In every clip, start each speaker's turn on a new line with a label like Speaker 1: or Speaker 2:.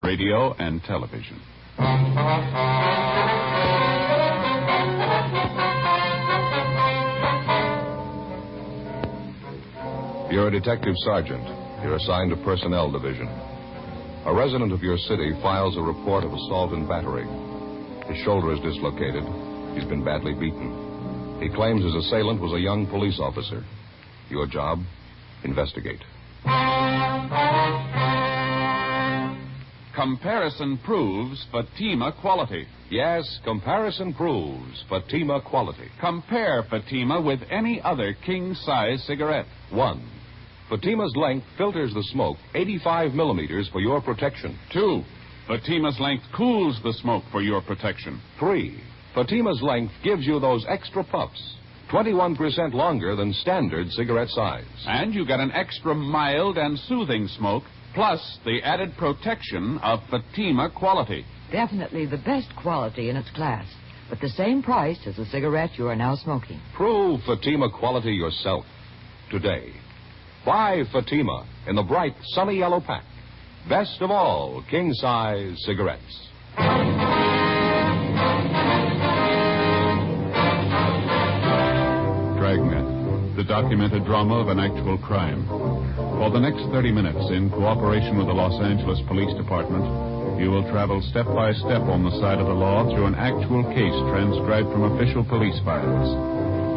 Speaker 1: radio and television.
Speaker 2: You're a detective sergeant. You're assigned to Personnel Division. A resident of your city files a report of assault and battery. His shoulder is dislocated. He's been badly beaten. He claims his assailant was a young police officer. Your job? Investigate.
Speaker 1: Comparison proves Fatima quality.
Speaker 2: Yes, comparison proves Fatima quality.
Speaker 1: Compare Fatima with any other king-size cigarette.
Speaker 2: 1. Fatima's length filters the smoke 85 millimeters for your protection.
Speaker 1: 2. Fatima's length cools the smoke for your protection.
Speaker 2: 3. Fatima's length gives you those extra puffs, 21% longer than standard cigarette size.
Speaker 1: And you get an extra mild and soothing smoke, plus the added protection of Fatima quality.
Speaker 3: Definitely the best quality in its class, but the same price as the cigarette you are now smoking.
Speaker 2: Prove Fatima quality yourself today. Buy Fatima in the bright, sunny yellow pack. Best of all king-size cigarettes.
Speaker 1: Dragnet, the documented drama of an actual crime. For the next 30 minutes, in cooperation with the Los Angeles Police Department, you will travel step by step on the side of the law through an actual case transcribed from official police files.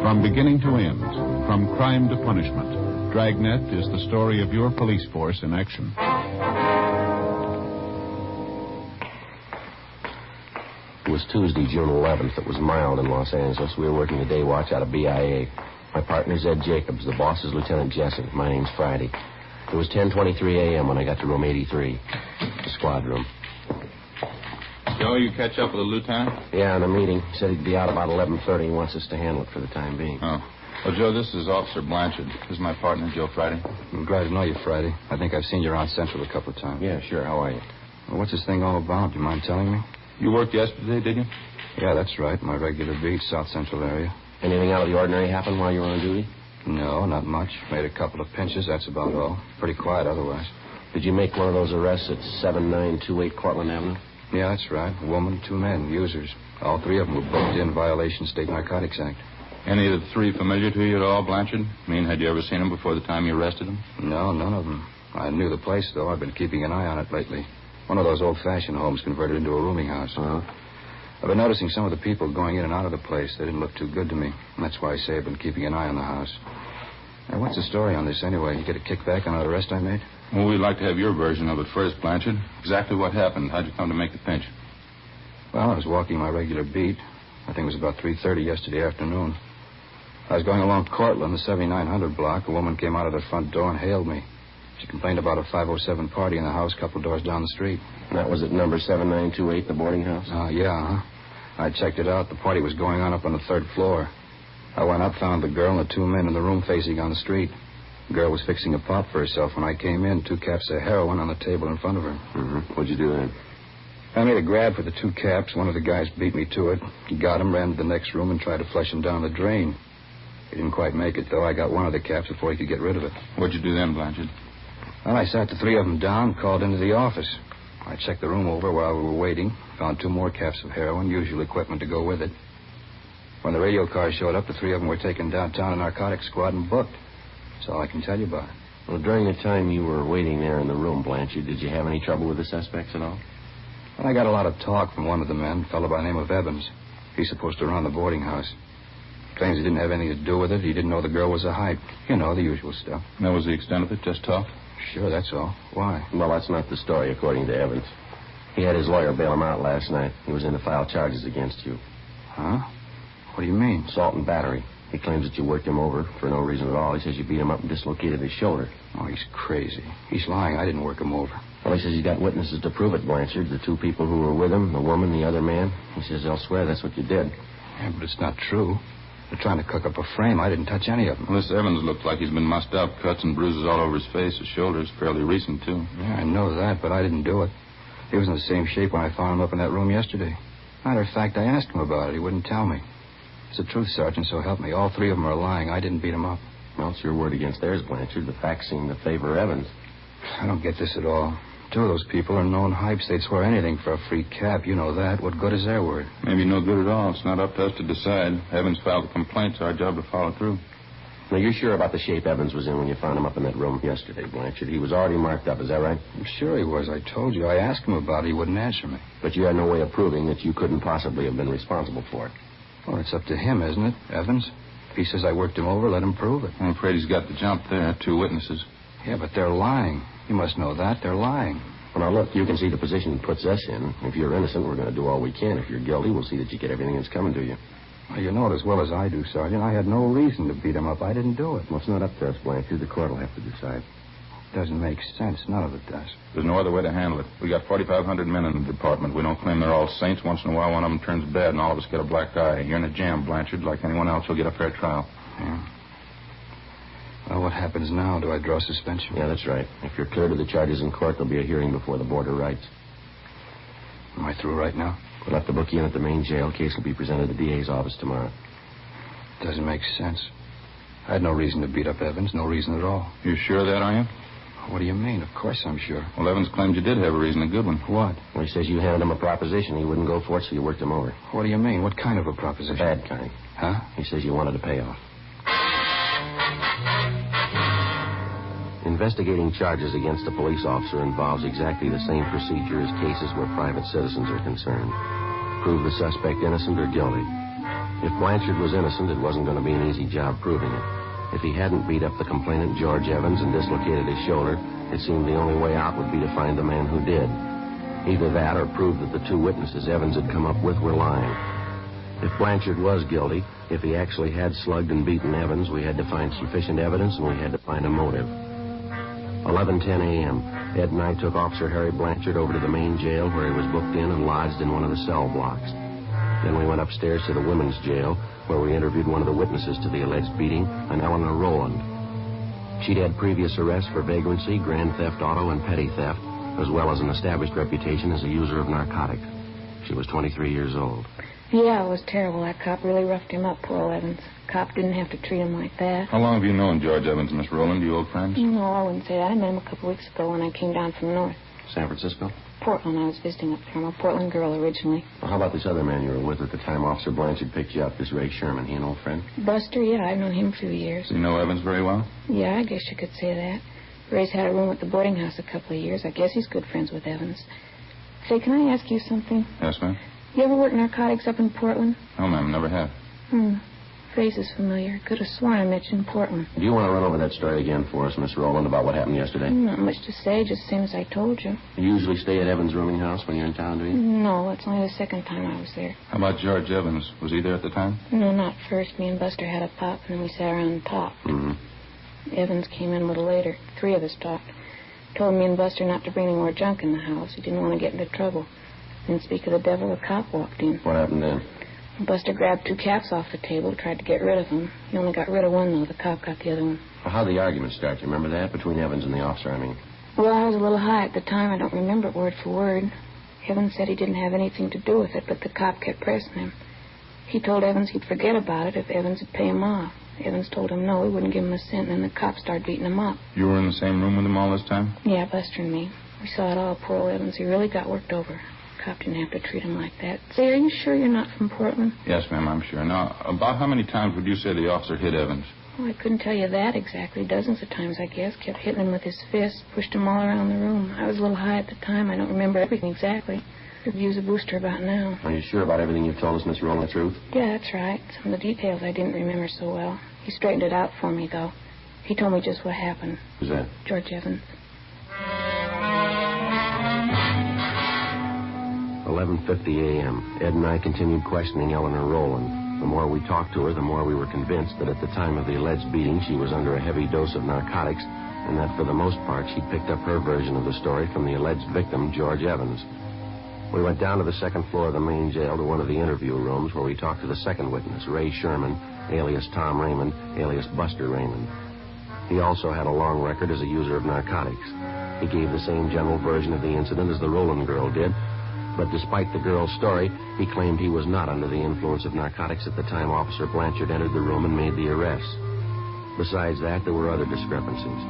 Speaker 1: From beginning to end, from crime to punishment, Dragnet is the story of your police force in action.
Speaker 4: It was Tuesday, June 11th. It was mild in Los Angeles. We were working the day watch out of BIA. My partner's Ed Jacobs. The boss is Lieutenant Jessup. My name's Friday. It was 10:23 a.m. when I got to room 83, the squad room.
Speaker 5: Joe, you catch up with the lieutenant?
Speaker 4: Yeah, in a meeting. He said he'd be out about 11:30. He wants us to handle it for the time being.
Speaker 5: Oh. Well, Joe, this is Officer Blanchard. This is my partner, Joe Friday.
Speaker 6: I'm glad to know you, Friday. I think I've seen you around Central a couple of times.
Speaker 4: Yeah, sure. How are you?
Speaker 6: Well, what's this thing all about? Do you mind telling me?
Speaker 5: You worked yesterday, did you?
Speaker 6: Yeah, that's right. My regular beat, South Central area.
Speaker 4: Anything out of the ordinary happen while you were on duty?
Speaker 6: No, not much. Made a couple of pinches, that's about all. Pretty quiet otherwise.
Speaker 4: Did you make one of those arrests at 7928 Cortlandt Avenue?
Speaker 6: Yeah, that's right. A woman, 2 men, users. All 3 of them were booked in violation of State Narcotics Act.
Speaker 5: Any of the 3 familiar to you at all, Blanchard? I mean, had you ever seen them before the time you arrested them?
Speaker 6: No, none of them. I knew the place, though. I've been keeping an eye on it lately. One of those old-fashioned homes converted into a rooming house.
Speaker 4: Uh-huh.
Speaker 6: I've been noticing some of the people going in and out of the place. They didn't look too good to me. And that's why I say I've been keeping an eye on the house. Now, what's the story on this anyway? You get a kickback on that arrest I made?
Speaker 5: Well, we'd like to have your version of it first, Blanchard. Exactly what happened. How'd you come to make the pinch?
Speaker 6: Well, I was walking my regular beat. I think it was about 3:30 yesterday afternoon. I was going along Cortlandt, the 7900 block. A woman came out of the front door and hailed me. She complained about a 507 party in the house a couple doors down the street.
Speaker 4: And that was at number 7928, the boarding house?
Speaker 6: Yeah. I checked it out. The party was going on up on the 3rd floor. I went up, found the girl and the 2 men in the room facing on the street. The girl was fixing a pop for herself when I came in. 2 caps of heroin on the table in front of her.
Speaker 4: Mm-hmm. What'd you do then?
Speaker 6: I made a grab for the 2 caps. One of the guys beat me to it. He got him, ran to the next room, and tried to flush him down the drain. He didn't quite make it, though. I got one of the caps before he could get rid of it.
Speaker 5: What'd you do then, Blanchard?
Speaker 6: Well, I sat the 3 of them down, called into the office. I checked the room over while we were waiting, found 2 more caps of heroin, usual equipment to go with it. When the radio car showed up, the 3 of them were taken downtown to narcotics squad and booked. That's all I can tell you about it.
Speaker 4: Well, during the time you were waiting there in the room, Blanchard, did you have any trouble with the suspects at all?
Speaker 6: Well, I got a lot of talk from one of the men, a fellow by the name of Evans. He's supposed to run the boarding house. Claims he didn't have anything to do with it. He didn't know the girl was a hype. You know, the usual stuff.
Speaker 5: And that was the extent of it? Just talk?
Speaker 6: Sure, that's all. Why?
Speaker 4: Well, that's not the story, according to Evans. He had his lawyer bail him out last night. He was in to file charges against you.
Speaker 6: Huh? What do you mean?
Speaker 4: Assault and battery. He claims that you worked him over for no reason at all. He says you beat him up and dislocated his shoulder.
Speaker 6: Oh, he's crazy. He's lying. I didn't work him over.
Speaker 4: Well, he says he's got witnesses to prove it, Blanchard. The 2 people who were with him, the woman, the other man. He says they'll swear that's what you did.
Speaker 6: Yeah, but it's not true. They're trying to cook up a frame. I didn't touch any of them.
Speaker 5: Well, this Evans looks like he's been mussed up. Cuts and bruises all over his face. His shoulder's fairly recent, too.
Speaker 6: Yeah, I know that, but I didn't do it. He was in the same shape when I found him up in that room yesterday. Matter of fact, I asked him about it. He wouldn't tell me. It's the truth, Sergeant, so help me. All 3 of them are lying. I didn't beat him up.
Speaker 4: Well, it's your word against theirs, Blanchard. The facts seem to favor Evans.
Speaker 6: I don't get this at all. Two of those people are known hypes. They'd swear anything for a free cap. You know that. What good is their word?
Speaker 5: Maybe no good at all. It's not up to us to decide. Evans filed a complaint. It's our job to follow through.
Speaker 4: Now, you're sure about the shape Evans was in when you found him up in that room yesterday, Blanchard? He was already marked up, is that right?
Speaker 6: I'm sure he was. I told you. I asked him about it. He wouldn't answer me.
Speaker 4: But you had no way of proving that you couldn't possibly have been responsible for it.
Speaker 6: Well, it's up to him, isn't it, Evans? If he says I worked him over, let him prove it.
Speaker 5: I'm afraid he's got the jump there. Two witnesses.
Speaker 6: Yeah, but they're lying. You must know that. They're lying.
Speaker 4: Well, now, look, you can see the position it puts us in. If you're innocent, we're going to do all we can. If you're guilty, we'll see that you get everything that's coming to you.
Speaker 6: Well, you know it as well as I do, Sergeant. I had no reason to beat him up. I didn't do it.
Speaker 4: Well, it's not up to us, Blanchard. The court will have to decide.
Speaker 6: Doesn't make sense. None of it does.
Speaker 5: There's no other way to handle it. We got 4,500 men in the department. We don't claim they're all saints. Once in a while, one of them turns bad, and all of us get a black eye. You're in a jam, Blanchard. Like anyone else, you'll get a fair trial.
Speaker 6: Yeah. Well, what happens now? Do I draw suspension?
Speaker 4: Yeah, that's right. If you're cleared of the charges in court, there'll be a hearing before the board of rights.
Speaker 6: Am I through right now?
Speaker 4: We'll have to book you in at the main jail. Case will be presented at the DA's office tomorrow.
Speaker 6: Doesn't make sense. I had no reason to beat up Evans. No reason at all.
Speaker 5: You sure of that, are you?
Speaker 6: What do you mean? Of course I'm sure.
Speaker 5: Well, Evans claims you did have a reason, a good one.
Speaker 6: What?
Speaker 4: Well, he says you handed him a proposition. He wouldn't go for it, so you worked him over.
Speaker 6: What do you mean? What kind of a
Speaker 4: The
Speaker 6: proposition?
Speaker 4: bad kind.
Speaker 6: Huh?
Speaker 4: He says you wanted a payoff. Investigating charges against a police officer involves exactly the same procedure as cases where private citizens are concerned. Prove the suspect innocent or guilty. If Blanchard was innocent, it wasn't going to be an easy job proving it. If he hadn't beat up the complainant, George Evans, and dislocated his shoulder, it seemed the only way out would be to find the man who did. Either that or prove that the two witnesses Evans had come up with were lying. If Blanchard was guilty, if he actually had slugged and beaten Evans, we had to find sufficient evidence and we had to find a motive. 11:10 a.m., Ed and I took Officer Harry Blanchard over to the main jail where he was booked in and lodged in one of the cell blocks. Then we went upstairs to the women's jail where we interviewed one of the witnesses to the alleged beating, an Eleanor Rowland. She'd had previous arrests for vagrancy, grand theft auto, and petty theft, as well as an established reputation as a user of narcotics. She was 23 years old.
Speaker 7: Yeah, it was terrible. That cop really roughed him up, poor Evans. Cop didn't have to treat him like that.
Speaker 5: How long have you known George Evans, Miss Rowland? You old friends?
Speaker 7: No, I wouldn't say that. I met him a couple weeks ago when I came down from north.
Speaker 4: San Francisco?
Speaker 7: Portland. I was visiting up there. I'm a Portland girl originally.
Speaker 4: Well, how about this other man you were with at the time Officer Blanchard picked you up, this Ray Sherman? He an old friend?
Speaker 7: Buster, yeah, I've known him a few years.
Speaker 5: Do you know Evans very well?
Speaker 7: Yeah, I guess you could say that. Ray's had a room at the boarding house a couple of years. I guess he's good friends with Evans. Say, can I ask you something?
Speaker 5: Yes, ma'am.
Speaker 7: You ever work narcotics up in Portland?
Speaker 5: No, ma'am, never have.
Speaker 7: Face is familiar. Could have sworn I met you in Portland.
Speaker 4: Do you want to run over that story again for us, Miss Rowland, about what happened yesterday?
Speaker 7: Not much to say, just the same as I told you.
Speaker 4: You usually stay at Evans' rooming house when you're in town, do you?
Speaker 7: No, it's only the second time I was there.
Speaker 5: How about George Evans? Was he there at the time?
Speaker 7: No, not first. Me and Buster had a pop, and then we sat around and talked.
Speaker 4: Mm-hmm.
Speaker 7: Evans came in a little later. Three of us talked. Told me and Buster not to bring any more junk in the house. He didn't want to get into trouble. Didn't speak of the devil, a cop walked in.
Speaker 4: What happened then?
Speaker 7: Buster grabbed two caps off the table, tried to get rid of them. He only got rid of one, though. The cop got the other one.
Speaker 4: Well, how'd the argument start? You remember that? Between Evans and the officer, I mean.
Speaker 7: Well, I was a little high at the time. I don't remember it word for word. Evans said he didn't have anything to do with it, but the cop kept pressing him. He told Evans he'd forget about it if Evans would pay him off. Evans told him no, he wouldn't give him a cent, and then the cop started beating him up.
Speaker 5: You were in the same room with him all this time?
Speaker 7: Yeah, Buster and me. We saw it all, poor old Evans. He really got worked over. Cop didn't have to treat him like that. Say, are you sure you're not from Portland?
Speaker 5: Yes, ma'am, I'm sure. Now, about how many times would you say the officer hit Evans?
Speaker 7: Oh, I couldn't tell you that exactly. Dozens of times, I guess. Kept hitting him with his fist, pushed him all around the room. I was a little high at the time. I don't remember everything exactly. Could use a booster about now.
Speaker 4: Are you sure about everything you've told us, Miss Rowland, the truth?
Speaker 7: Yeah, that's right. Some of the details I didn't remember so well. He straightened it out for me, though. He told me just what happened.
Speaker 4: Who's that?
Speaker 7: George Evans.
Speaker 4: 11:50 a.m. Ed and I continued questioning Eleanor Rowland. The more we talked to her, the more we were convinced that at the time of the alleged beating, she was under a heavy dose of narcotics, and that for the most part, she'd picked up her version of the story from the alleged victim, George Evans. We went down to the second floor of the main jail to one of the interview rooms where we talked to the second witness, Ray Sherman, alias Tom Raymond, alias Buster Raymond. He also had a long record as a user of narcotics. He gave the same general version of the incident as the Rowland girl did, but despite the girl's story, he claimed he was not under the influence of narcotics at the time Officer Blanchard entered the room and made the arrest. Besides that, there were other discrepancies.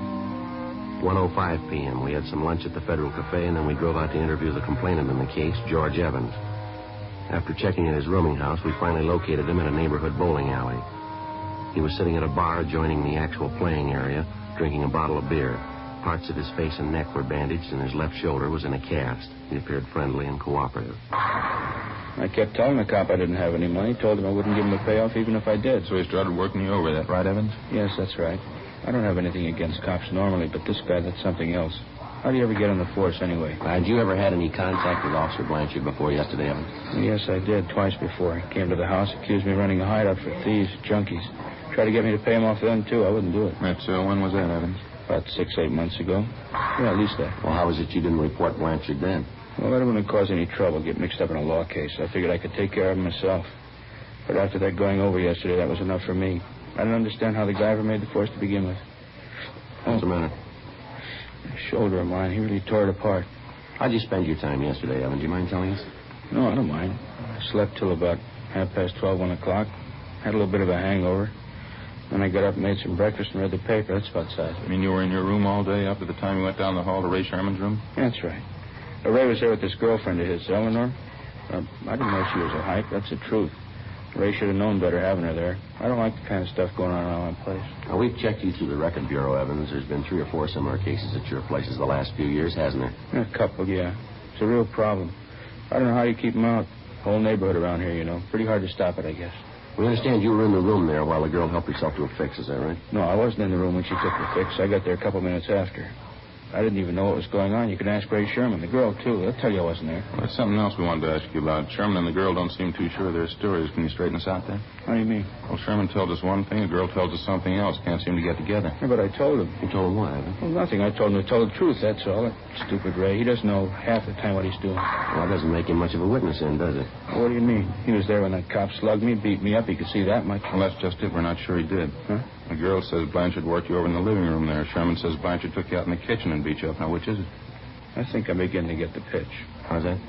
Speaker 4: 1:05 p.m. We had some lunch at the Federal Cafe, and then we drove out to interview the complainant in the case, George Evans. After checking in his rooming house, we finally located him at a neighborhood bowling alley. He was sitting at a bar adjoining the actual playing area, drinking a bottle of beer. Parts of his face and neck were bandaged, and his left shoulder was in a cast. He appeared friendly and cooperative.
Speaker 6: I kept telling the cop I didn't have any money. Told him I wouldn't give him a payoff even if I did.
Speaker 5: So he started working you over, that right, Evans?
Speaker 6: Yes, that's right. I don't have anything against cops normally, but this guy, that's something else. How do you ever get on the force anyway?
Speaker 4: Had you ever had any contact with Officer Blanchard before yesterday, Evans?
Speaker 6: Yes, I did, twice before. He came to the house, accused me of running a hideout for thieves, junkies. Tried to get me to pay him off then, too. I wouldn't do it.
Speaker 5: That's, when was that, Evans?
Speaker 6: About 6-8 months ago. Yeah, at least that.
Speaker 4: Well, how was it you didn't report Blanchard then?
Speaker 6: Well, I wouldn't cause any trouble, get mixed up in a law case. I figured I could take care of him myself. But after that going over yesterday, that was enough for me. I didn't understand how the guy ever made the force to begin with.
Speaker 4: What's the matter?
Speaker 6: The shoulder of mine, he really tore it apart.
Speaker 4: How'd you spend your time yesterday, Evan? Do you mind telling us?
Speaker 6: No, I don't mind. I slept till about 12:30, 1 o'clock. Had a little bit of a hangover. Then I got up and made some breakfast and read the paper. That's about size.
Speaker 5: You mean you were in your room all day up to the time you went down the hall to Ray Sherman's room?
Speaker 6: That's right. Ray was there with this girlfriend of his, Eleanor. I didn't know she was a hype. That's the truth. Ray should have known better having her there. I don't like the kind of stuff going on around my place.
Speaker 4: Now, we've checked you through the record bureau, Evans. There's been 3 or 4 similar cases at your places the last few years, hasn't there?
Speaker 6: A couple, yeah. It's a real problem. I don't know how you keep them out. Whole neighborhood around here, you know. Pretty hard to stop it, I guess.
Speaker 4: We understand you were in the room there while the girl helped herself to a fix. Is that right?
Speaker 6: No, I wasn't in the room when she took the fix. I got there a couple minutes after. I didn't even know what was going on. You can ask Ray Sherman, the girl, too. They'll tell you I wasn't there.
Speaker 5: Well, there's something else we wanted to ask you about. Sherman and the girl don't seem too sure of their stories. Can you straighten us out there?
Speaker 6: What do you mean?
Speaker 5: Well, Sherman tells us one thing, the girl tells us something else. Can't seem to get together.
Speaker 6: Yeah, but I told him.
Speaker 4: You told him what, Evan?
Speaker 6: Well, nothing. I told him to tell the truth, that's all. That stupid Ray. He doesn't know half the time what he's doing.
Speaker 4: Well, that doesn't make him much of a witness then, does it?
Speaker 6: What do you mean? He was there when that cop slugged me, beat me up. He could see that much.
Speaker 5: Well, that's just it. We're not sure he did.
Speaker 6: Huh?
Speaker 5: The girl says Blanchard worked you over in the living room there. Sherman says Blanchard took you out in the kitchen and beat you up. Now, which is it?
Speaker 6: I think I'm beginning to get the pitch.
Speaker 4: How's that?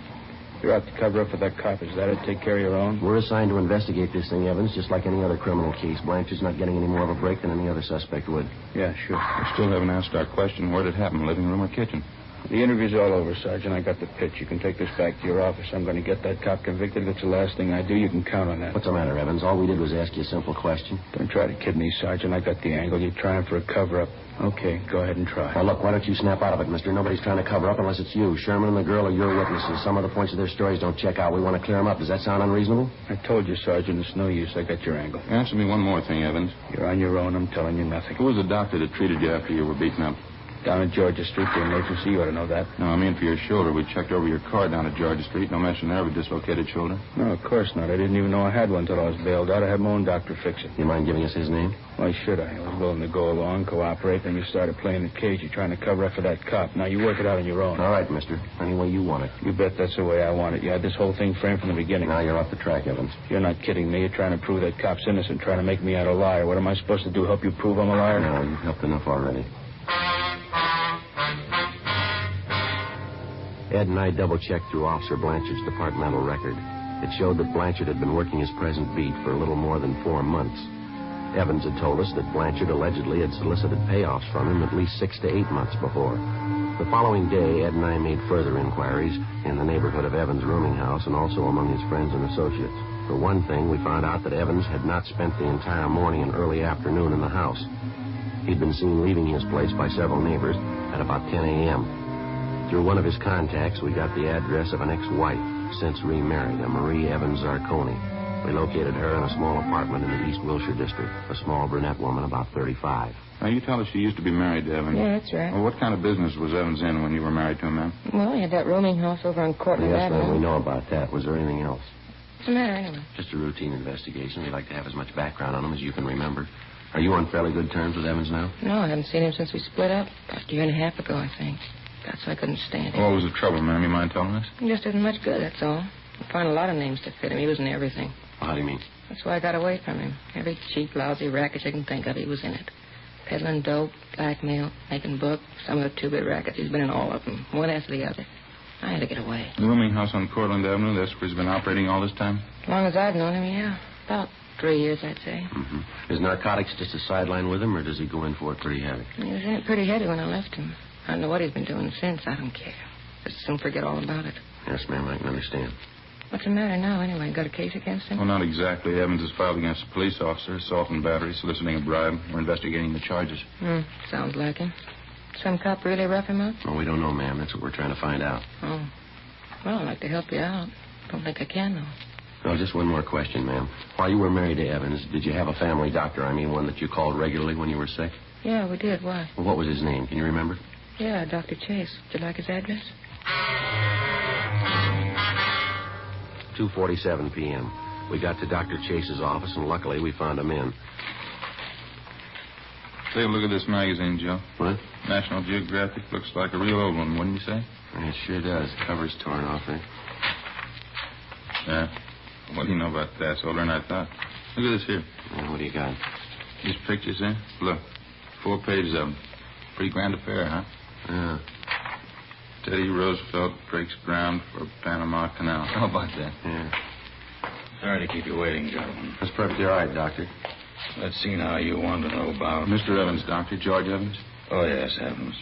Speaker 6: You're out to cover up for that cop. Is that it? Take care of your own?
Speaker 4: We're assigned to investigate this thing, Evans, just like any other criminal case. Blanchard's not getting any more of a break than any other suspect would.
Speaker 6: Yeah, sure.
Speaker 5: We still haven't answered our question. Where did it happen, living room or kitchen?
Speaker 6: The interview's all over, Sergeant. I got the pitch. You can take this back to your office. I'm going to get that cop convicted. If it's the last thing I do, you can count on that.
Speaker 4: What's the matter, Evans? All we did was ask you a simple question.
Speaker 6: Don't try to kid me, Sergeant. I got the angle. You're trying for a cover-up. Okay, go ahead and try.
Speaker 4: Now, look, why don't you snap out of it, mister? Nobody's trying to cover up unless it's you. Sherman and the girl are your witnesses. Some of the points of their stories don't check out. We want to clear them up. Does that sound unreasonable?
Speaker 6: I told you, Sergeant. It's no use. I got your angle.
Speaker 5: Answer me one more thing, Evans.
Speaker 6: You're on your own. I'm telling you nothing.
Speaker 5: Who was the doctor that treated you after you were beaten up?
Speaker 6: Down at Georgia Street, the emergency. You ought to know that.
Speaker 5: No, I mean for your shoulder. We checked over your car down at Georgia Street. No mention there of a dislocated shoulder.
Speaker 6: No, of course not. I didn't even know I had one until I was bailed out. I had my own doctor fix it.
Speaker 4: You mind giving us his name?
Speaker 6: Why should I? I was willing to go along, cooperate, then you started playing the cage. You're trying to cover up for that cop. Now you work it out on your own.
Speaker 4: All right, mister. Any way you want it.
Speaker 6: You bet that's the way I want it. You had this whole thing framed from the beginning.
Speaker 4: Now you're off the track, Evans.
Speaker 6: You're not kidding me. You're trying to prove that cop's innocent, trying to make me out a liar. What am I supposed to do, help you prove I'm a liar?
Speaker 4: No, you've helped enough already. Ed and I double-checked through Officer Blanchard's departmental record. It showed that Blanchard had been working his present beat for a little more than 4 months. Evans had told us that Blanchard allegedly had solicited payoffs from him at least 6 to 8 months before. The following day, Ed and I made further inquiries in the neighborhood of Evans' rooming house and also among his friends and associates. For one thing, we found out that Evans had not spent the entire morning and early afternoon in the house. He'd been seen leaving his place by several neighbors at about 10 a.m. Through one of his contacts, we got the address of an ex-wife, since remarried, a Marie Evans Zarconi. We located her in a small apartment in the East Wilshire district, a small brunette woman about 35.
Speaker 5: Now, you tell us she used to be married to Evans.
Speaker 7: Yeah, that's right.
Speaker 5: Well, what kind of business was Evans in when you were married to him, ma'am?
Speaker 7: Well, he had that rooming house over on Cortland
Speaker 4: Yes,
Speaker 7: Avenue.
Speaker 4: ma'am, we know about that. Was there anything else?
Speaker 7: What's the matter, anyway?
Speaker 4: Just a routine investigation. We'd like to have as much background on him as you can remember. Are you on fairly good terms with Evans now?
Speaker 7: No, I haven't seen him since we split up. About a year and a half ago, I think. That's why I couldn't stand him.
Speaker 5: What was the trouble, ma'am? You mind telling us?
Speaker 7: He just isn't much good, that's all. I found a lot of names to fit him. He was in everything.
Speaker 4: Well, how do you mean?
Speaker 7: That's why I got away from him. Every cheap, lousy racket you can think of, he was in it. Peddling dope, blackmail, making books, some of the two-bit rackets. He's been in all of them, one after the other. I had to get away.
Speaker 5: The rooming house on Cortland Avenue, that's where he's been operating all this time?
Speaker 7: As long as I've known him, yeah. About 3 years, I'd say.
Speaker 4: Mm-hmm. Is narcotics just a sideline with him, or does he go in for it pretty heavy?
Speaker 7: He was in it pretty heavy when I left him. I don't know what he's been doing since. I don't care. Just soon forget all about it.
Speaker 4: Yes, ma'am, I can understand.
Speaker 7: What's the matter now, anyway? Got a case against him?
Speaker 5: Well, not exactly. Evans is filed against a police officer, assault and battery, soliciting a bribe. We're investigating the charges.
Speaker 7: Sounds like him. Some cop really rough him up?
Speaker 4: Well, we don't know, ma'am. That's what we're trying to find out.
Speaker 7: Oh. Well, I'd like to help you out. Don't think I can, though.
Speaker 4: Oh, just one more question, ma'am. While you were married to Evans, did you have a family doctor? I mean, one that you called regularly when you were sick?
Speaker 7: Yeah, we did. Why?
Speaker 4: Well, what was his name? Can you remember?
Speaker 7: Yeah, Dr. Chase. Would you like his address?
Speaker 4: 2:47 p.m. We got to Dr. Chase's office, and luckily we found him in.
Speaker 5: Take a look at this magazine, Joe.
Speaker 4: What?
Speaker 5: National Geographic. Looks like a real old one, wouldn't you say?
Speaker 4: It sure does. Cover's torn off there.
Speaker 5: Yeah. What do you know about that? It's older than I thought. Look at this here.
Speaker 4: What do you got?
Speaker 5: These pictures, eh? Look. 4 pages of them. Pretty grand affair, huh?
Speaker 4: Yeah.
Speaker 5: Teddy Roosevelt breaks ground for Panama Canal. How about that?
Speaker 4: Yeah.
Speaker 6: Sorry to keep you waiting, gentlemen.
Speaker 4: That's perfectly all right, Doctor.
Speaker 6: Let's see now you want to know about...
Speaker 5: Mr. Evans, Doctor. George Evans.
Speaker 6: Oh, yes, Evans.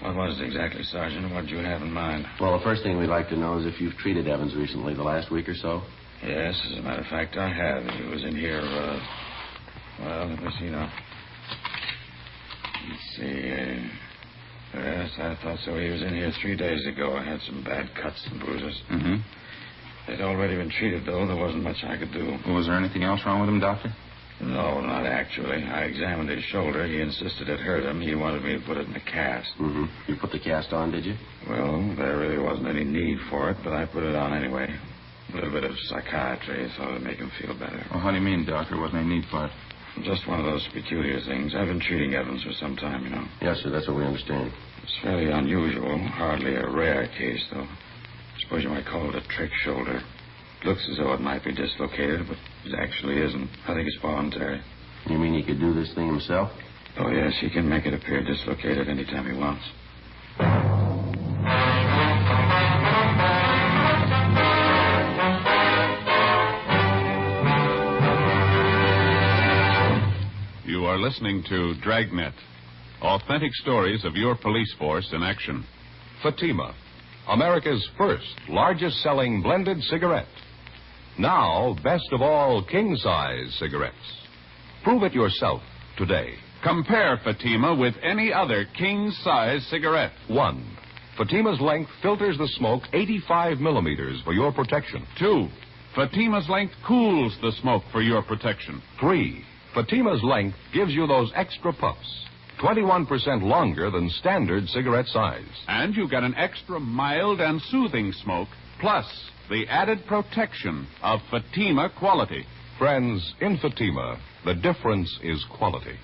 Speaker 6: What was it exactly, Sergeant? What did you have in mind?
Speaker 4: Well, the first thing we'd like to know is if you've treated Evans recently, the last week or so.
Speaker 6: Yes, as a matter of fact, I have. He was in here, well, let me see now. Let's see, yes, I thought so. He was in here 3 days ago. I had some bad cuts and bruises.
Speaker 5: Mm-hmm.
Speaker 6: They'd already been treated, though. There wasn't much I could do.
Speaker 5: Well, was there anything else wrong with him, Doctor?
Speaker 6: No, not actually. I examined his shoulder. He insisted it hurt him. He wanted me to put it in a cast.
Speaker 4: Mm-hmm. You put the cast on, did you?
Speaker 6: Well, there really wasn't any need for it, but I put it on anyway. A little bit of psychiatry. Thought it'd make him feel better.
Speaker 5: Well, how do you mean, Doctor? Wasn't any need for it?
Speaker 6: Just one of those peculiar things. I've been treating Evans for some time, you know.
Speaker 4: Yes, sir. That's what we understand.
Speaker 6: It's fairly unusual. Hardly a rare case, though. I suppose you might call it a trick shoulder. It looks as though it might be dislocated, but it actually isn't. I think it's voluntary.
Speaker 4: You mean he could do this thing himself?
Speaker 6: Oh, yes. He can make it appear dislocated anytime he wants.
Speaker 1: You are listening to Dragnet. Authentic stories of your police force in action.
Speaker 2: Fatima, America's first largest-selling blended cigarette. Now, best of all, king-size cigarettes. Prove it yourself today.
Speaker 1: Compare Fatima with any other king-size cigarette.
Speaker 2: 1. Fatima's length filters the smoke 85 millimeters for your protection.
Speaker 1: 2. Fatima's length cools the smoke for your protection.
Speaker 2: 3. Fatima's length gives you those extra puffs, 21% longer than standard cigarette size.
Speaker 1: And you get an extra mild and soothing smoke, plus the added protection of Fatima quality.
Speaker 2: Friends, in Fatima, the difference is quality.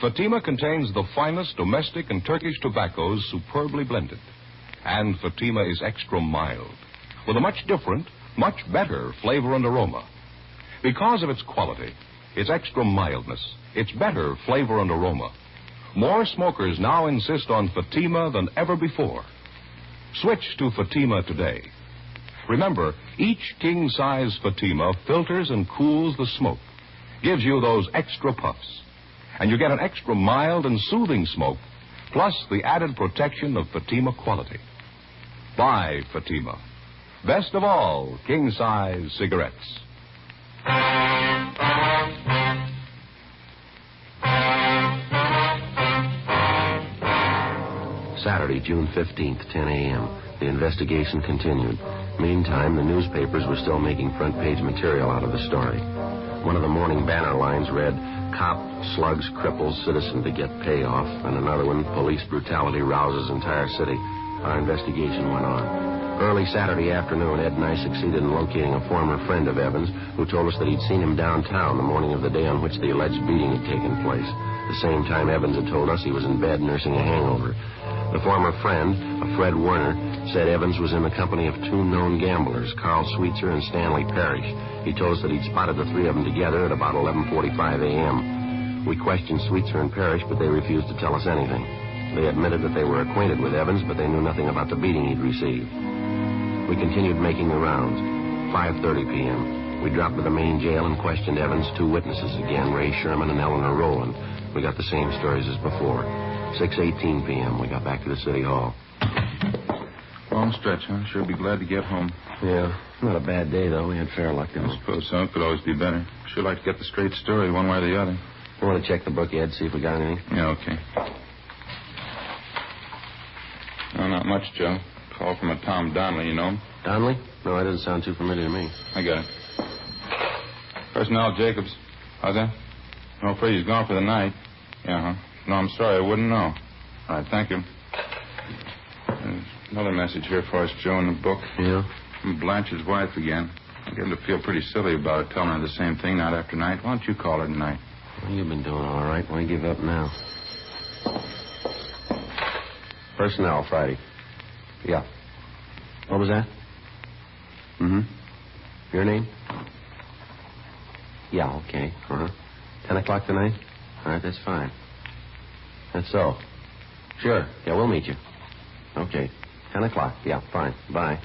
Speaker 2: Fatima contains the finest domestic and Turkish tobaccos superbly blended. And Fatima is extra mild, with a much different, much better flavor and aroma. Because of its quality, its extra mildness, its better flavor and aroma, more smokers now insist on Fatima than ever before. Switch to Fatima today. Remember, each king-size Fatima filters and cools the smoke, gives you those extra puffs, and you get an extra mild and soothing smoke, plus the added protection of Fatima quality. Buy Fatima. Best of all, king-size cigarettes.
Speaker 4: Saturday, June 15th, 10 a.m. The investigation continued. Meantime, the newspapers were still making front-page material out of the story. One of the morning banner lines read, "Cop slugs cripples citizen to get payoff," and another one, "Police brutality rouses entire city." Our investigation went on. Early Saturday afternoon, Ed and I succeeded in locating a former friend of Evans who told us that he'd seen him downtown the morning of the day on which the alleged beating had taken place. The same time Evans had told us he was in bed nursing a hangover. The former friend, a Fred Werner, said Evans was in the company of 2 known gamblers, Carl Sweetser and Stanley Parrish. He told us that he'd spotted the 3 of them together at about 11:45 a.m. We questioned Sweetser and Parrish, but they refused to tell us anything. They admitted that they were acquainted with Evans, but they knew nothing about the beating he'd received. We continued making the rounds. 5:30 p.m. We dropped to the main jail and questioned Evans' 2 witnesses again, Ray Sherman and Eleanor Rowland. We got the same stories as before. 6:18 p.m. We got back to the city hall.
Speaker 5: Long stretch, huh? Sure be glad to get home.
Speaker 4: Yeah, not a bad day, though. We had fair luck, didn't we?
Speaker 5: I suppose so. It could always be better. Sure like to get the straight story one way or the other.
Speaker 4: You want to check the book, Ed, see if we got anything?
Speaker 5: Yeah, okay. No, not much, Joe. Call from a Tom Donnelly, you know him?
Speaker 4: Donnelly? No, that doesn't sound too familiar to me.
Speaker 5: I got it. Personnel Jacobs. How's that? No, afraid he's gone for the night. Yeah, huh? No, I'm sorry. I wouldn't know. All right, thank you. There's another message here for us, Joe, in the book.
Speaker 4: Yeah?
Speaker 5: From Blanche's wife again. I'm getting to feel pretty silly about it, telling her the same thing night after night. Why don't you call her tonight?
Speaker 4: Well, you've been doing all right. Why give up now? Personnel, Friday. Yeah. What was that? Mm-hmm. Your name? Yeah, okay. Uh-huh. 10 o'clock tonight? All right, that's fine. That's so. Sure. Yeah, we'll meet you. Okay. 10 o'clock. Yeah, fine. Bye.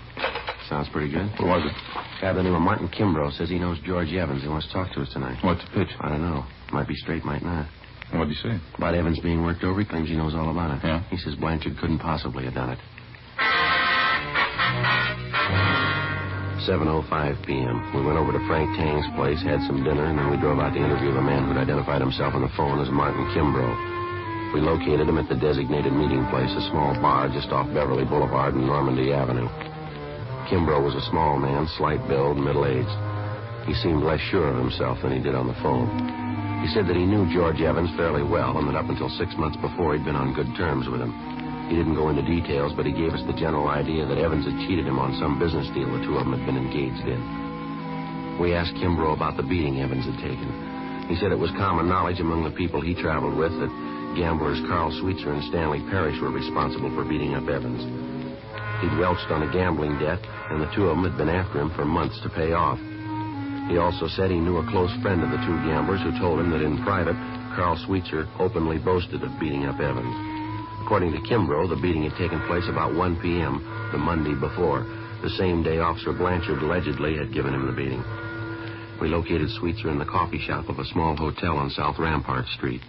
Speaker 4: Sounds pretty good.
Speaker 5: What was it?
Speaker 4: Guy by the name of Martin Kimbrough says he knows George Evans. He wants to talk to us tonight.
Speaker 5: What's the pitch?
Speaker 4: I don't know. Might be straight, might not.
Speaker 5: What'd he say?
Speaker 4: About Evans being worked over. He claims he knows all about it.
Speaker 5: Yeah?
Speaker 4: He says Blanchard couldn't possibly have done it. 7:05 p.m. We went over to Frank Tang's place, had some dinner, and then we drove out to interview the man who'd identified himself on the phone as Martin Kimbrough. We located him at the designated meeting place, a small bar just off Beverly Boulevard and Normandy Avenue. Kimbrough was a small man, slight build, middle-aged. He seemed less sure of himself than he did on the phone. He said that he knew George Evans fairly well and that up until 6 months before he'd been on good terms with him. He didn't go into details, but he gave us the general idea that Evans had cheated him on some business deal the 2 of them had been engaged in. We asked Kimbrough about the beating Evans had taken. He said it was common knowledge among the people he traveled with that gamblers Carl Sweetser and Stanley Parrish were responsible for beating up Evans. He'd welched on a gambling debt, and the 2 of them had been after him for months to pay off. He also said he knew a close friend of the 2 gamblers who told him that in private, Carl Sweetser openly boasted of beating up Evans. According to Kimbrough, the beating had taken place about 1 p.m. the Monday before, the same day Officer Blanchard allegedly had given him the beating. We located Sweetser in the coffee shop of a small hotel on South Rampart Street.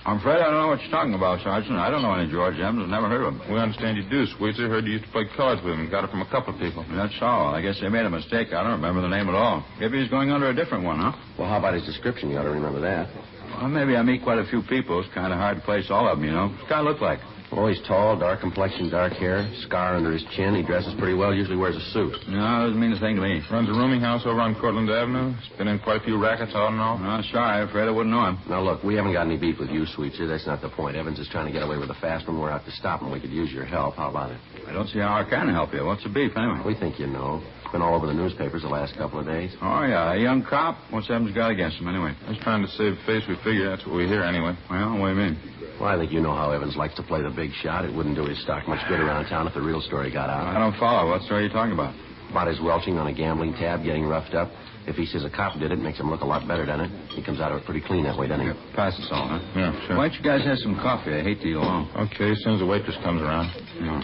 Speaker 6: I'm afraid I don't know what you're talking about, Sergeant. I don't know any George Evans. I've never heard of him.
Speaker 5: We understand you do, Sweetser. Heard you used to play cards with him. Got it from a couple of people.
Speaker 6: That's all. I guess they made a mistake. I don't remember the name at all. Maybe he's going under a different one, huh?
Speaker 4: Well, how about his description? You ought to remember that.
Speaker 6: Well, maybe I meet quite a few people. It's kind of hard to place all of them, you know. What's the guy look like?
Speaker 4: Oh, he's tall, dark complexion, dark hair, scar under his chin. He dresses pretty well, usually wears a suit.
Speaker 6: No, it doesn't mean a thing to me.
Speaker 5: Runs a rooming house over on Cortlandt Avenue. He's been in quite a few rackets out and all.
Speaker 6: No, sorry. I'm afraid I wouldn't know him.
Speaker 4: Now, look, we haven't got any beef with you, Sweetser. That's not the point. Evans is trying to get away with a fast one. We're out to stop him. We could use your help. How about it?
Speaker 6: I don't see how I can help you. What's the beef, anyway?
Speaker 4: We think you know. It's been all over the newspapers the last couple of days.
Speaker 6: Oh, yeah. A young cop? What's Evans got against him, anyway?
Speaker 5: He's trying to save face. We figure that's what we hear anyway.
Speaker 6: Well, what do you mean?
Speaker 4: Well, I think you know how Evans likes to play the big shot. It wouldn't do his stock much good around town if the real story got out.
Speaker 6: I don't follow. What story are you talking about?
Speaker 4: About his welching on a gambling tab, getting roughed up. If he says a cop did it, makes him look a lot better, doesn't it? He comes out of it pretty clean that way, doesn't he?
Speaker 6: Yeah, pass us all, huh?
Speaker 5: Yeah, sure.
Speaker 6: Why don't you guys have some coffee? I hate to eat alone.
Speaker 5: Okay, as soon as the waitress comes around.
Speaker 6: Yeah.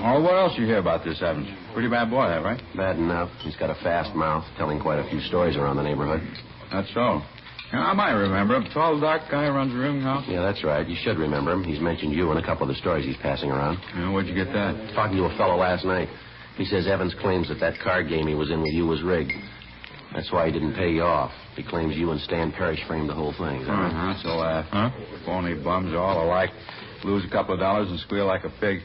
Speaker 6: Oh, what else you hear about this, Evans? Pretty bad boy, that, right?
Speaker 4: Bad enough. He's got a fast mouth, telling quite a few stories around the neighborhood.
Speaker 6: That's so. Yeah, I might remember him. Tall, dark guy who runs a rooming house.
Speaker 4: Yeah, that's right. You should remember him. He's mentioned you in a couple of the stories he's passing around.
Speaker 6: Yeah, where'd you get that?
Speaker 4: Talking to a fellow last night. He says Evans claims that card game he was in with you was rigged. That's why he didn't pay you off. He claims you and Stan Parrish framed the whole thing. Is that right?
Speaker 6: That's a laugh. Huh? Phony bums all alike. Lose a couple of dollars and squeal like a pig.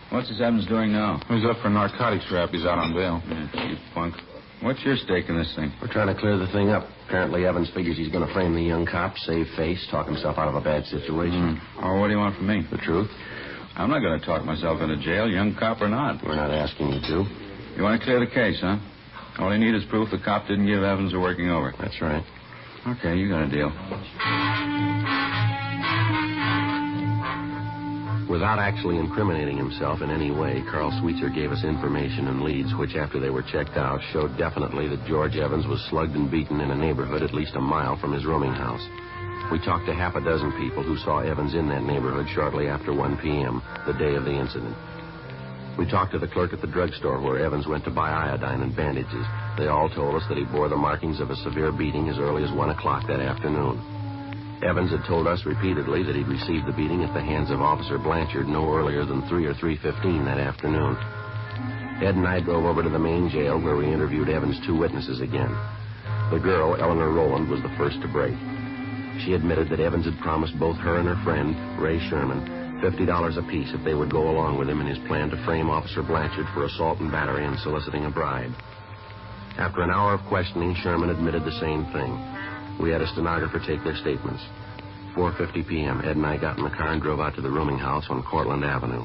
Speaker 6: What's this Evans doing now?
Speaker 5: He's up for a narcotics rap. He's out on bail.
Speaker 6: Yeah, cheap punk. What's your stake in this thing?
Speaker 4: We're trying to clear the thing up. Apparently, Evans figures he's going to frame the young cop, save face, talk himself out of a bad situation.
Speaker 6: Oh, what do you want from me?
Speaker 4: The truth.
Speaker 6: I'm not going to talk myself into jail, young cop or not.
Speaker 4: We're not asking you to.
Speaker 6: You want to clear the case, huh? All you need is proof the cop didn't give Evans a working over.
Speaker 4: That's right.
Speaker 6: Okay, you got a deal.
Speaker 4: Without actually incriminating himself in any way, Carl Sweetser gave us information and leads which, after they were checked out, showed definitely that George Evans was slugged and beaten in a neighborhood at least a mile from his rooming house. We talked to half a dozen people who saw Evans in that neighborhood shortly after 1 p.m., the day of the incident. We talked to the clerk at the drugstore where Evans went to buy iodine and bandages. They all told us that he bore the markings of a severe beating as early as 1 o'clock that afternoon. Evans had told us repeatedly that he'd received the beating at the hands of Officer Blanchard no earlier than 3 or 3:15 that afternoon. Ed and I drove over to the main jail where we interviewed Evans' 2 witnesses again. The girl, Eleanor Rowland, was the first to break. She admitted that Evans had promised both her and her friend, Ray Sherman, $50 apiece if they would go along with him in his plan to frame Officer Blanchard for assault and battery and soliciting a bribe. After an hour of questioning, Sherman admitted the same thing. We had a stenographer take their statements. 4:50 p.m., Ed and I got in the car and drove out to the rooming house on Cortlandt Avenue.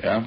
Speaker 6: Yeah?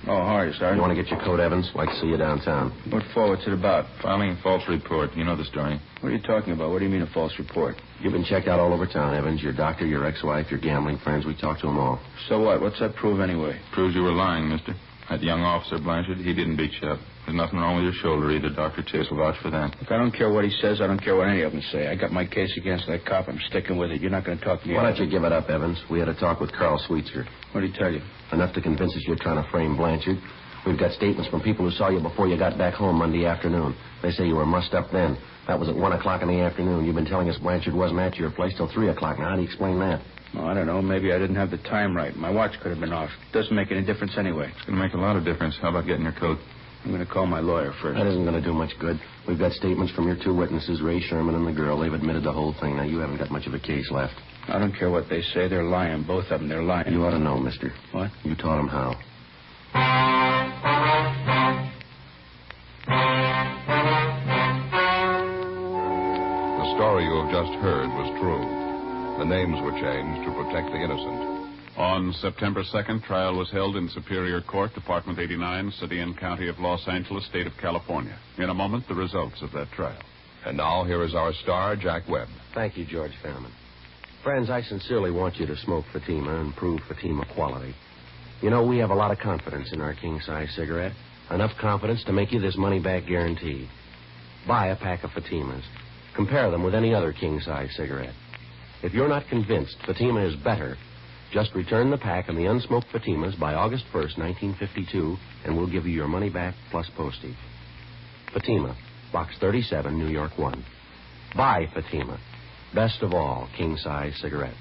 Speaker 6: Oh, how are you, Sergeant?
Speaker 4: You want to get your coat, Evans? Like to see you downtown.
Speaker 6: What for? What's it about?
Speaker 5: Filing a false report. You know the story.
Speaker 6: What are you talking about? What do you mean a false report?
Speaker 4: You've been checked out all over town, Evans. Your doctor, your ex-wife, your gambling friends. We talked to them all.
Speaker 6: So what? What's that prove anyway?
Speaker 5: Proves you were lying, mister. That young Officer Blanchard, he didn't beat you up. There's nothing wrong with your shoulder either. Dr. Chase will vouch for that.
Speaker 6: Look, I don't care what he says. I don't care what any of them say. I got my case against that cop. I'm sticking with it. You're not going to talk to me.
Speaker 4: Why don't you give it up, Evans? We had a talk with Carl Sweetser.
Speaker 6: What did he tell you?
Speaker 4: Enough to convince us you're trying to frame Blanchard. We've got statements from people who saw you before you got back home Monday afternoon. They say you were mussed up then. That was at 1 o'clock in the afternoon. You've been telling us Blanchard wasn't at your place till 3 o'clock. Now, how do you explain that?
Speaker 6: Oh, I don't know. Maybe I didn't have the time right. My watch could have been off. Doesn't make any difference anyway.
Speaker 5: It's going to make a lot of difference. How about getting your coat?
Speaker 6: I'm going to call my lawyer first.
Speaker 4: That isn't going to do much good. We've got statements from your 2 witnesses, Ray Sherman and the girl. They've admitted the whole thing. Now, you haven't got much of a case left.
Speaker 6: I don't care what they say. They're lying. Both of them. They're lying.
Speaker 4: You ought to know, mister.
Speaker 6: What?
Speaker 4: You taught them how.
Speaker 2: The story you have just heard was true. The names were changed to protect the innocent.
Speaker 1: On September 2nd, trial was held in Superior Court, Department 89, City and County of Los Angeles, State of California. In a moment, the results of that trial.
Speaker 2: And now, here is our star, Jack Webb.
Speaker 4: Thank you, George Fairman. Friends, I sincerely want you to smoke Fatima and prove Fatima quality. You know, we have a lot of confidence in our king-size cigarette. Enough confidence to make you this money-back guarantee. Buy a pack of Fatimas. Compare them with any other king-size cigarette. If you're not convinced Fatima is better, just return the pack and the unsmoked Fatimas by August 1st, 1952, and we'll give you your money back plus postage. Fatima, Box 37, New York 1. Buy Fatima. Best of all, king-size cigarette.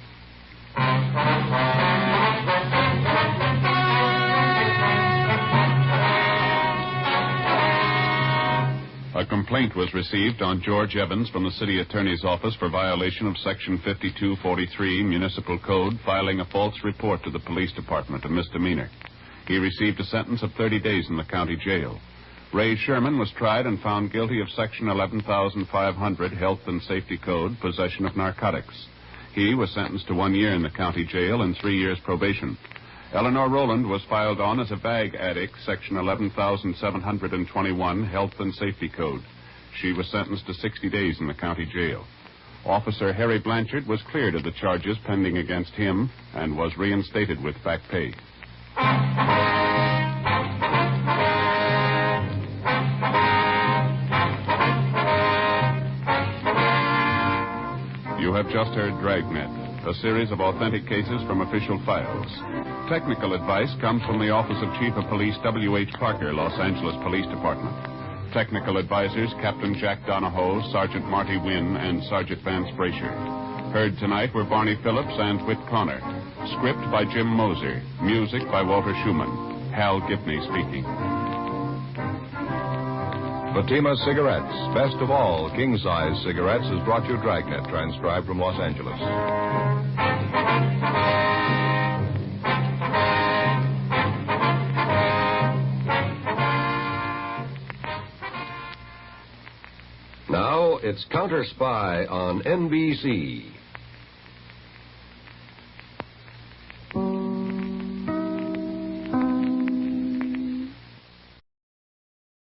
Speaker 1: A complaint was received on George Evans from the city attorney's office for violation of Section 5243 Municipal Code, filing a false report to the police department, a misdemeanor. He received a sentence of 30 days in the county jail. Ray Sherman was tried and found guilty of Section 11500 Health and Safety Code, possession of narcotics. He was sentenced to 1 year in the county jail and 3 years probation. Eleanor Rowland was filed on as a bag addict, Section 11721, Health and Safety Code. She was sentenced to 60 days in the county jail. Officer Harry Blanchard was cleared of the charges pending against him and was reinstated with back pay. You have just heard Dragnet, a series of authentic cases from official files. Technical advice comes from the Office of Chief of Police W.H. Parker, Los Angeles Police Department. Technical advisors Captain Jack Donahoe, Sergeant Marty Wynn, and Sergeant Vance Brasher. Heard tonight were Barney Phillips and Whit Connor. Script by Jim Moser. Music by Walter Schumann. Hal Gibney speaking.
Speaker 2: Fatima Cigarettes, best of all king-size cigarettes, has brought you Dragnet, transcribed from Los Angeles.
Speaker 8: Now it's Counter Spy on NBC.